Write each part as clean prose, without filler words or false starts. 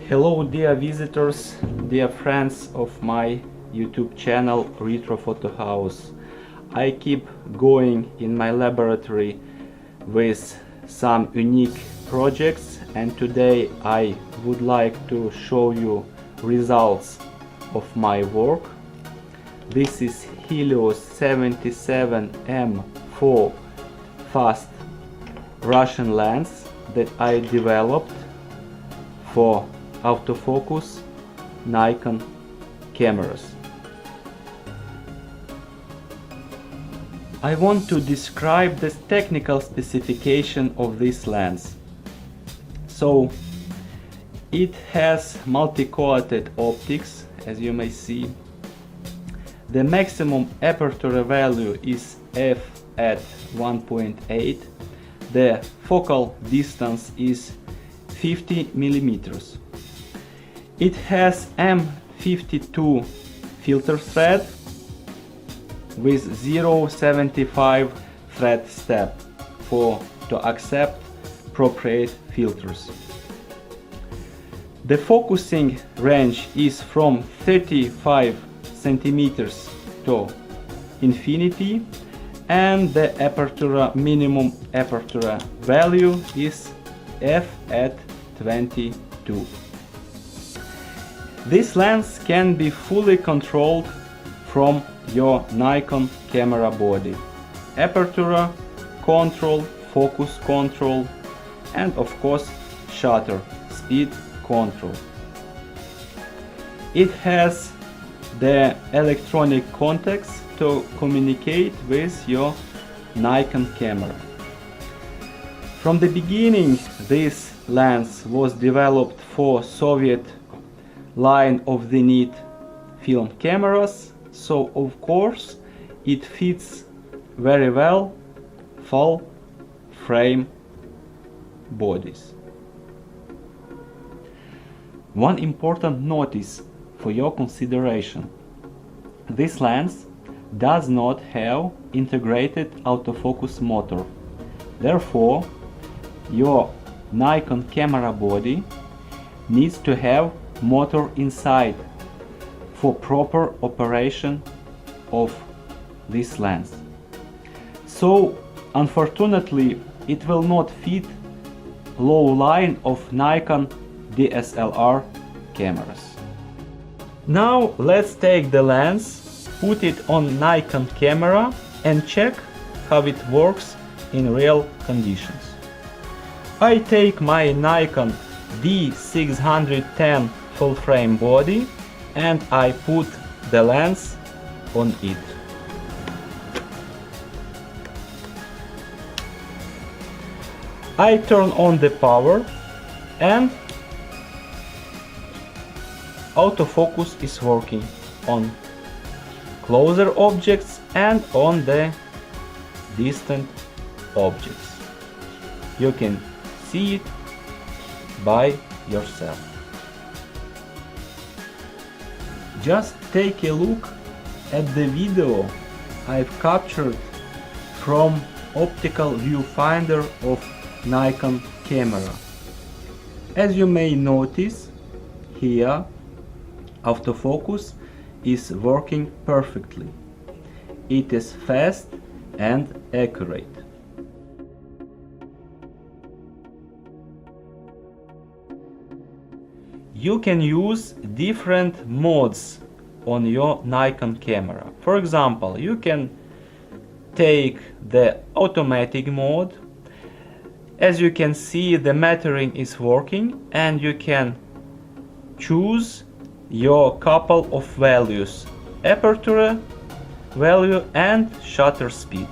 Hello dear visitors, dear friends of my YouTube channel Retro Photo House. I keep going in my laboratory with some unique projects, and today I would like to show you results of my work. This is Helios 77m-4 fast Russian lens that I developed for autofocus Nikon cameras. I want to describe the technical specification of this lens. So it has multi-coated optics, as you may see. The maximum aperture value is f at 1.8. The focal distance is 50 millimeters. It has M52 filter thread with 0.75 thread step to accept appropriate filters. The focusing range is from 35 centimeters to infinity, and the minimum aperture value is f at 22. This lens can be fully controlled from your Nikon camera body. Aperture control, focus control, and of course shutter speed control. It has the electronic contacts to communicate with your Nikon camera. From the beginning, this lens was developed for Soviet line of Zenit film cameras, so of course it fits very well full frame bodies. One important notice for your consideration: this lens does not have integrated autofocus motor. Therefore, your Nikon camera body needs to have motor inside for proper operation of this lens. So unfortunately it will not fit low line of Nikon DSLR cameras. Now let's take the lens, put it on Nikon camera and check how it works in real conditions. I take my Nikon D610 full frame body and I put the lens on it. I turn on the power and autofocus is working on closer objects and on the distant objects. You can see it by yourself. Just take a look at the video I've captured from optical viewfinder of Nikon camera. As you may notice, here autofocus is working perfectly. It is fast and accurate. You can use different modes on your Nikon camera. For example, you can take the automatic mode. As you can see, the metering is working and you can choose your couple of values: aperture value and shutter speed.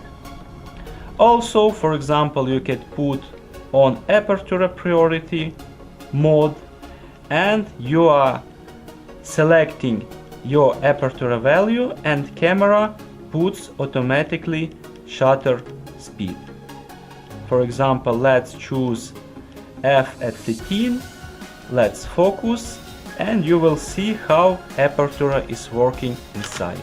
Also, for example, you can put on aperture priority mode and you are selecting your aperture value and camera puts automatically shutter speed. For example, let's choose f at 13, let's focus and you will see how aperture is working inside.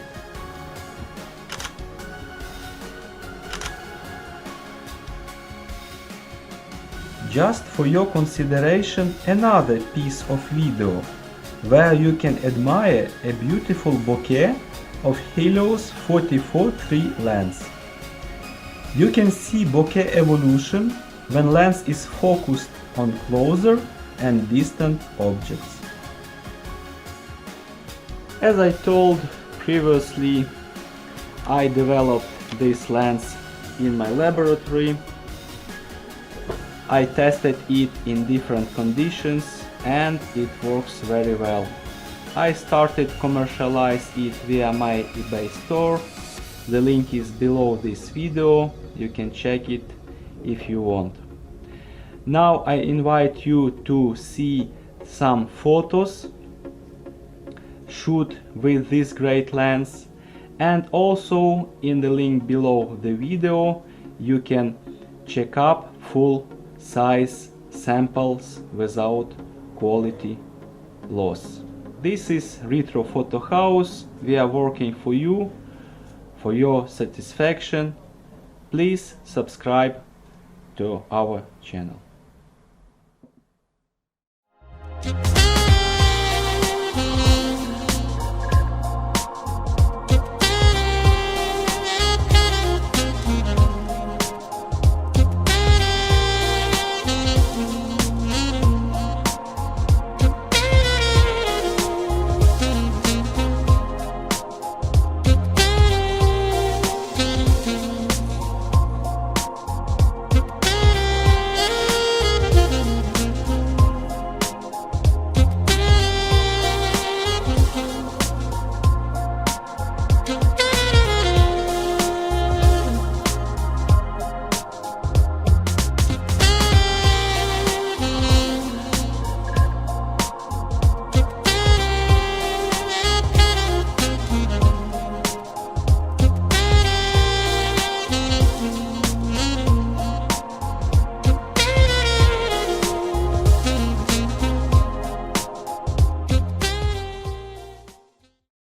Just for your consideration, another piece of video where you can admire a beautiful bokeh of Helios 44-3 lens. You can see bokeh evolution when lens is focused on closer and distant objects. As I told previously, I developed this lens in my laboratory. I tested it in different conditions and it works very well. I started commercialize it via my eBay store. The link is below this video, you can check it if you want. Now I invite you to see some photos shoot with this great lens, and also in the link below the video you can check up full size samples without quality loss. This is Retro Photo House. We are working for you, for your satisfaction. Please subscribe to our channel.